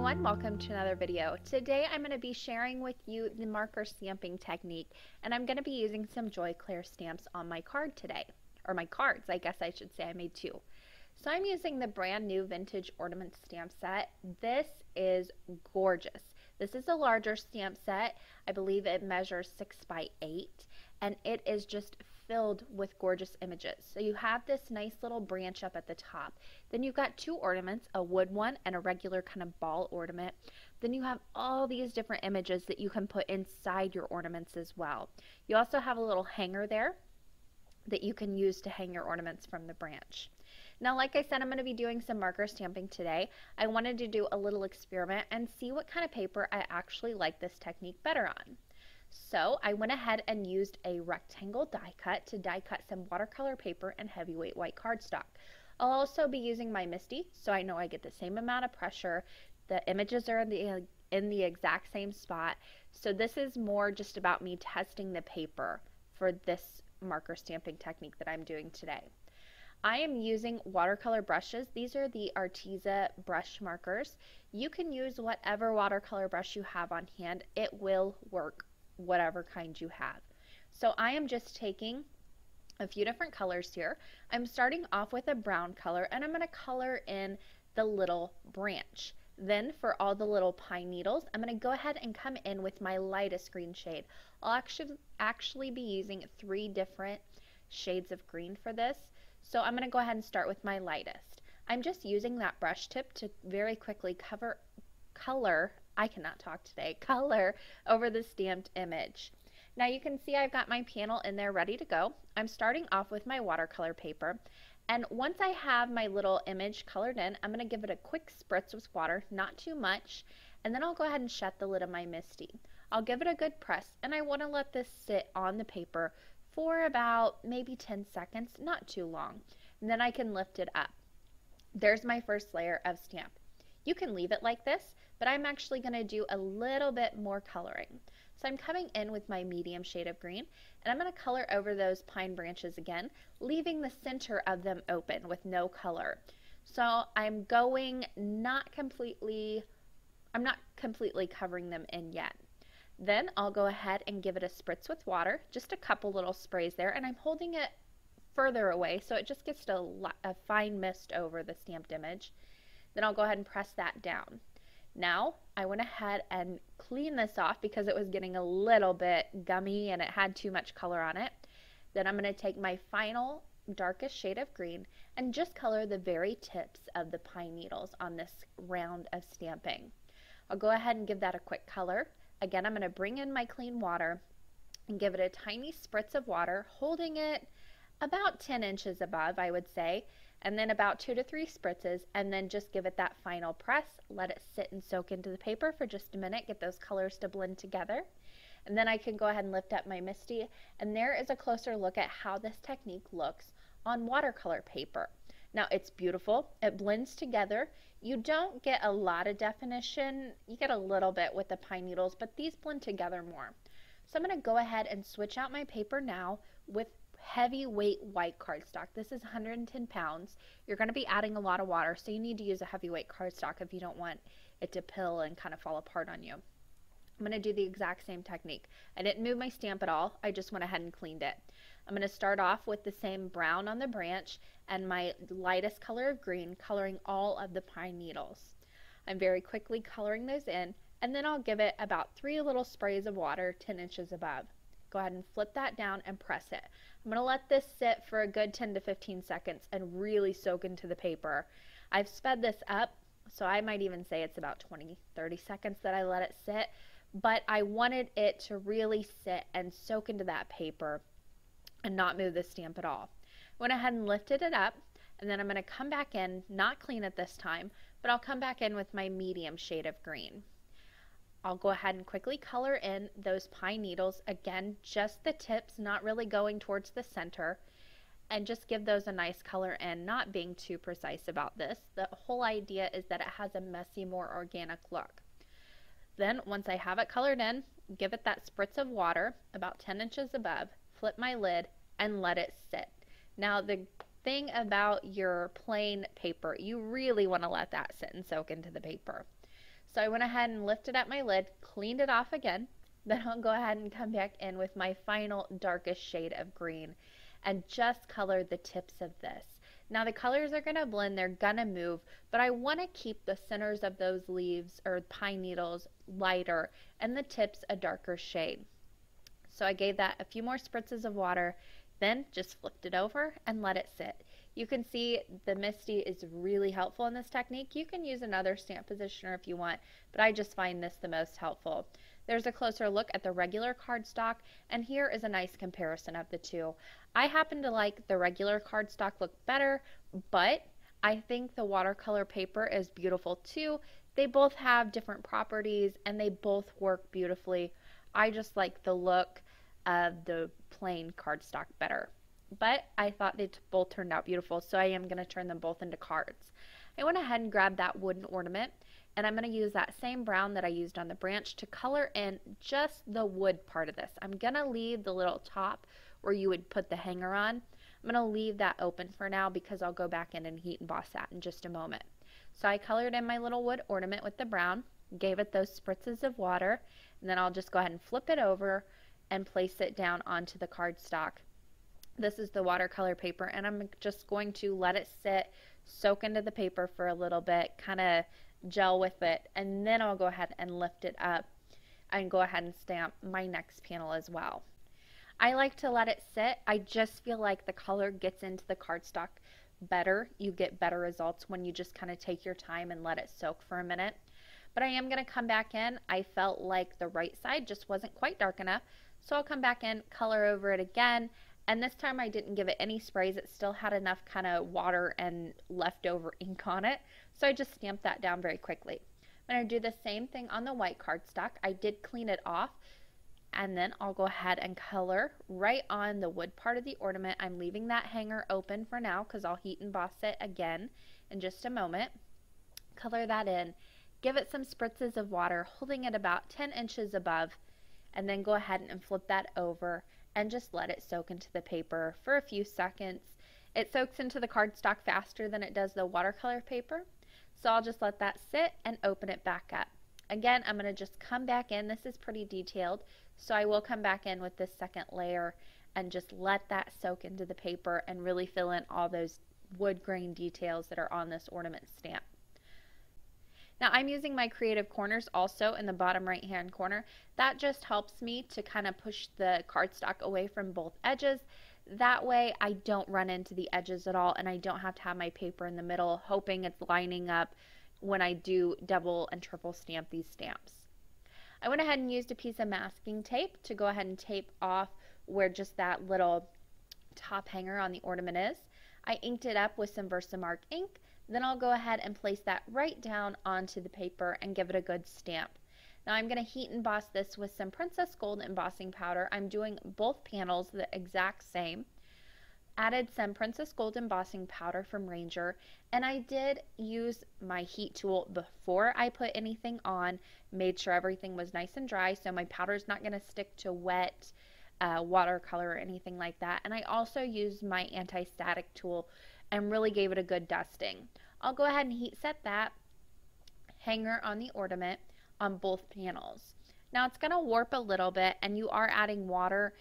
everyone, welcome to another video. Today I'm going to be sharing with you the marker stamping technique, and I'm going to be using some Clair stamps on my card today, or my cards, I guess I should say. I made two. So I'm using the brand new vintage ornament stamp set. This is gorgeous. This is a larger stamp set. I believe it measures 6 by 8, and it is just filled with gorgeous images. So you have this nice little branch up at the top. Then you've got two ornaments, a wood one and a regular kind of ball ornament. Then you have all these different images that you can put inside your ornaments as well. You also have a little hanger there that you can use to hang your ornaments from the branch. Now, like I said, I'm going to be doing some marker stamping today. I wanted to do a little experiment and see what kind of paper I actually like this technique better on. So I went ahead and used a rectangle die cut to die cut some watercolor paper and heavyweight white cardstock. I'll also be using my MISTI, so I know I get the same amount of pressure. The images are in the exact same spot. So this is more just about me testing the paper for this marker stamping technique that I'm doing today. I am using watercolor brushes. These are the Arteza brush markers. You can use whatever watercolor brush you have on hand. It will work, whatever kind you have. So I am just taking a few different colors here. I'm starting off with a brown color, and I'm going to color in the little branch. Then for all the little pine needles, I'm going to go ahead and come in with my lightest green shade. I'll actually be using 3 different shades of green for this. So I'm going to go ahead and start with my lightest. I'm just using that brush tip to very quickly color over the stamped image. Now you can see I've got my panel in there ready to go. I'm starting off with my watercolor paper, and once I have my little image colored in, I'm going to give it a quick spritz with water, not too much, and then I'll go ahead and shut the lid of my MISTI. I'll give it a good press, and I want to let this sit on the paper for about maybe 10 seconds, not too long, and then I can lift it up. There's my first layer of stamp. You can leave it like this, but I'm actually going to do a little bit more coloring. So I'm coming in with my medium shade of green, and I'm going to color over those pine branches again, leaving the center of them open with no color. So I'm not completely covering them in yet. Then I'll go ahead and give it a spritz with water, just a couple little sprays there, and I'm holding it further away so it just gets a fine mist over the stamped image. Then I'll go ahead and press that down. Now I went ahead and cleaned this off because it was getting a little bit gummy and it had too much color on it. Then I'm going to take my final darkest shade of green and just color the very tips of the pine needles on this round of stamping. I'll go ahead and give that a quick color. Again, I'm going to bring in my clean water and give it a tiny spritz of water, holding it about 10 inches above, I would say, and then about 2 to 3 spritzes, and then just give it that final press. Let it sit and soak into the paper for just a minute, get those colors to blend together. And then I can go ahead and lift up my MISTI, and there is a closer look at how this technique looks on watercolor paper. Now it's beautiful, it blends together. You don't get a lot of definition, you get a little bit with the pine needles, but these blend together more. So I'm going to go ahead and switch out my paper now with heavyweight white cardstock. This is 110 pounds. You're going to be adding a lot of water, so you need to use a heavyweight cardstock if you don't want it to pill and kind of fall apart on you. I'm going to do the exact same technique. I didn't move my stamp at all. I just went ahead and cleaned it. I'm going to start off with the same brown on the branch and my lightest color of green, coloring all of the pine needles. I'm very quickly coloring those in, and then I'll give it about 3 little sprays of water 10 inches above. Go ahead and flip that down and press it. I'm going to let this sit for a good 10 to 15 seconds and really soak into the paper. I've sped this up, so I might even say it's about 20-30 seconds that I let it sit, but I wanted it to really sit and soak into that paper and not move the stamp at all. I went ahead and lifted it up, and then I'm going to come back in, not clean it this time, but I'll come back in with my medium shade of green. I'll go ahead and quickly color in those pine needles, again just the tips, not really going towards the center, and just give those a nice color in, not being too precise about this. The whole idea is that it has a messy, more organic look. Then once I have it colored in, give it that spritz of water about 10 inches above, flip my lid, and let it sit. Now the thing about your plain paper, you really want to let that sit and soak into the paper. So I went ahead and lifted up my lid, cleaned it off again. Then I'll go ahead and come back in with my final darkest shade of green and just color the tips of this. Now the colors are going to blend, they're going to move, but I want to keep the centers of those leaves or pine needles lighter and the tips a darker shade. So I gave that a few more spritzes of water, then just flipped it over and let it sit. You can see the Misty is really helpful in this technique. You can use another stamp positioner if you want, but I just find this the most helpful. There's a closer look at the regular cardstock, and here is a nice comparison of the two. I happen to like the regular cardstock look better, but I think the watercolor paper is beautiful too. They both have different properties and they both work beautifully. I just like the look of the plain cardstock better. But I thought they both turned out beautiful, so I am going to turn them both into cards. I went ahead and grabbed that wooden ornament, and I'm going to use that same brown that I used on the branch to color in just the wood part of this. I'm going to leave the little top where you would put the hanger on. I'm going to leave that open for now because I'll go back in and heat emboss that in just a moment. So I colored in my little wood ornament with the brown, gave it those spritzes of water, and then I'll just go ahead and flip it over and place it down onto the cardstock. This is the watercolor paper, and I'm just going to let it sit, soak into the paper for a little bit, kind of gel with it, and then I'll go ahead and lift it up and go ahead and stamp my next panel as well. I like to let it sit. I just feel like the color gets into the cardstock better. You get better results when you just kind of take your time and let it soak for a minute. But I am going to come back in. I felt like the right side just wasn't quite dark enough, so I'll come back in, color over it again, and this time I didn't give it any sprays. It still had enough kind of water and leftover ink on it, so I just stamped that down very quickly. I'm going to do the same thing on the white cardstock. I did clean it off, and then I'll go ahead and color right on the wood part of the ornament. I'm leaving that hanger open for now because I'll heat emboss it again in just a moment. Color that in, give it some spritzes of water, holding it about 10 inches above, and then go ahead and flip that over and just let it soak into the paper for a few seconds. It soaks into the cardstock faster than it does the watercolor paper, so I'll just let that sit and open it back up. Again, I'm going to just come back in. This is pretty detailed, so I will come back in with this second layer and just let that soak into the paper and really fill in all those wood grain details that are on this ornament stamp. Now I'm using my creative corners also in the bottom right hand corner. That just helps me to kind of push the cardstock away from both edges. That way I don't run into the edges at all, and I don't have to have my paper in the middle hoping it's lining up when I do double and triple stamp these stamps. I went ahead and used a piece of masking tape to go ahead and tape off where just that little top hanger on the ornament is. I inked it up with some Versamark ink. Then I'll go ahead and place that right down onto the paper and give it a good stamp. Now I'm going to heat emboss this with some Princess Gold embossing powder. I'm doing both panels the exact same. Added some Princess Gold embossing powder from Ranger, and I did use my heat tool before I put anything on, made sure everything was nice and dry so my powder is not going to stick to wet watercolor or anything like that. And I also used my anti-static tool and really gave it a good dusting. I'll go ahead and heat set that hanger on the ornament on both panels. Now it's going to warp a little bit, and you are adding water.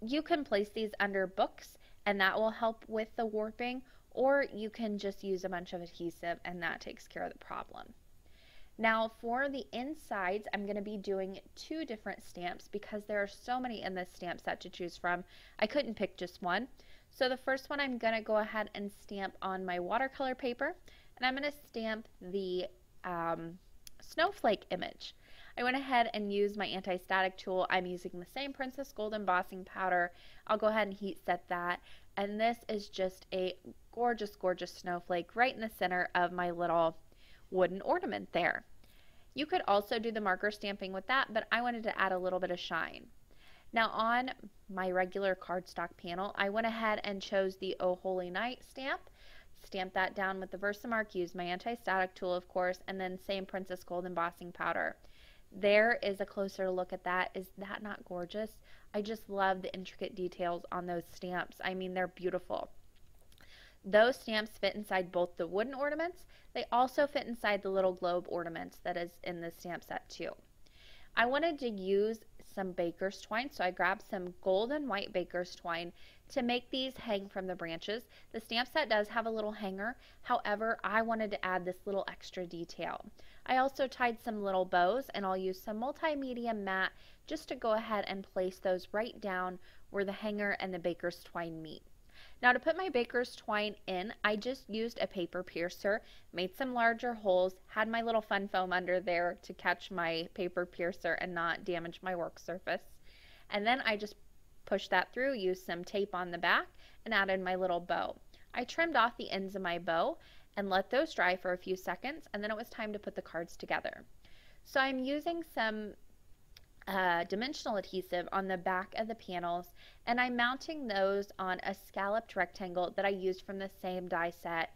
You can place these under books and that will help with the warping, or you can just use a bunch of adhesive and that takes care of the problem. Now for the insides, I'm going to be doing 2 different stamps because there are so many in this stamp set to choose from. I couldn't pick just one. So the first one I'm going to go ahead and stamp on my watercolor paper, and I'm going to stamp the snowflake image. I went ahead and used my anti-static tool. I'm using the same Princess Gold embossing powder. I'll go ahead and heat set that, and this is just a gorgeous, gorgeous snowflake right in the center of my little wooden ornament there. You could also do the marker stamping with that, but I wanted to add a little bit of shine. Now on my regular cardstock panel, I went ahead and chose the Oh Holy Night stamp, stamped that down with the Versamark, used my anti-static tool of course, and then same Princess Gold embossing powder. There is a closer look at that. Is that not gorgeous? I just love the intricate details on those stamps. I mean, they're beautiful. Those stamps fit inside both the wooden ornaments. They also fit inside the little globe ornaments that is in the stamp set too. I wanted to use some baker's twine, so I grabbed some gold and white baker's twine to make these hang from the branches. The stamp set does have a little hanger, however, I wanted to add this little extra detail. I also tied some little bows, and I'll use some multimedia mat just to go ahead and place those right down where the hanger and the baker's twine meet. Now to put my baker's twine in, I just used a paper piercer, made some larger holes, had my little fun foam under there to catch my paper piercer and not damage my work surface. And then I just pushed that through, used some tape on the back, and added my little bow. I trimmed off the ends of my bow and let those dry for a few seconds, and then it was time to put the cards together. So I'm using some dimensional adhesive on the back of the panels, and I'm mounting those on a scalloped rectangle that I used from the same die set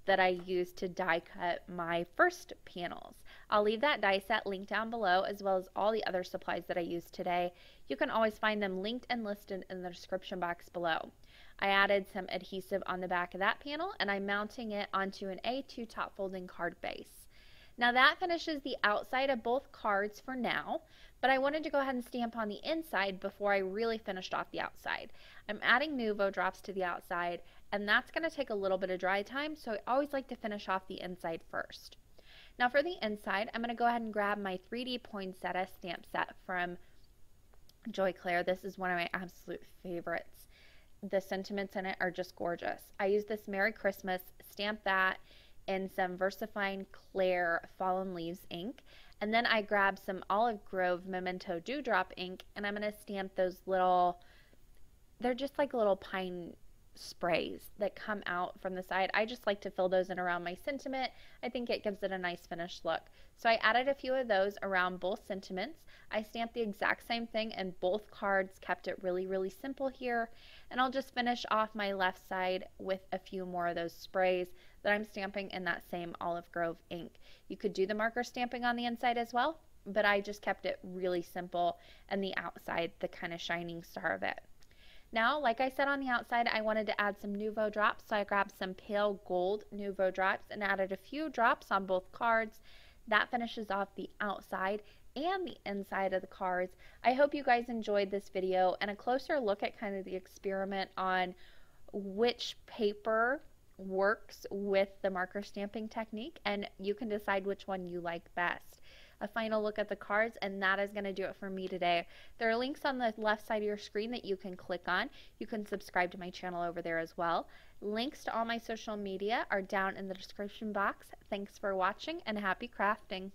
that I used to die cut my first panels. I'll leave that die set linked down below, as well as all the other supplies that I used today. You can always find them linked and listed in the description box below. I added some adhesive on the back of that panel, and I'm mounting it onto an A2 top folding card base. Now that finishes the outside of both cards for now, but I wanted to go ahead and stamp on the inside before I really finished off the outside. I'm adding Nuvo drops to the outside, and that's going to take a little bit of dry time, so I always like to finish off the inside first. Now for the inside, I'm going to go ahead and grab my 3D poinsettia stamp set from Clair. This is one of my absolute favorites. The sentiments in it are just gorgeous. I use this Merry Christmas, stamp that in some VersaFine Clair Fallen Leaves ink, and then I grabbed some Olive Grove Memento Dewdrop ink, and I'm going to stamp those little, they're just like little pine sprays that come out from the side. I just like to fill those in around my sentiment. I think it gives it a nice finished look. So I added a few of those around both sentiments. I stamped the exact same thing in both cards, kept it really simple here, and I'll just finish off my left side with a few more of those sprays that I'm stamping in that same Olive Grove ink. You could do the marker stamping on the inside as well, but I just kept it really simple, and the outside the kind of shining star of it. Now, like I said on the outside, I wanted to add some Nuvo drops, so I grabbed some pale gold Nuvo drops and added a few drops on both cards. That finishes off the outside and the inside of the cards. I hope you guys enjoyed this video and a closer look at kind of the experiment on which paper works with the marker stamping technique, and you can decide which one you like best. A final look at the cards, and that is going to do it for me today. There are links on the left side of your screen that you can click on. You can subscribe to my channel over there as well. Links to all my social media are down in the description box. Thanks for watching, and happy crafting.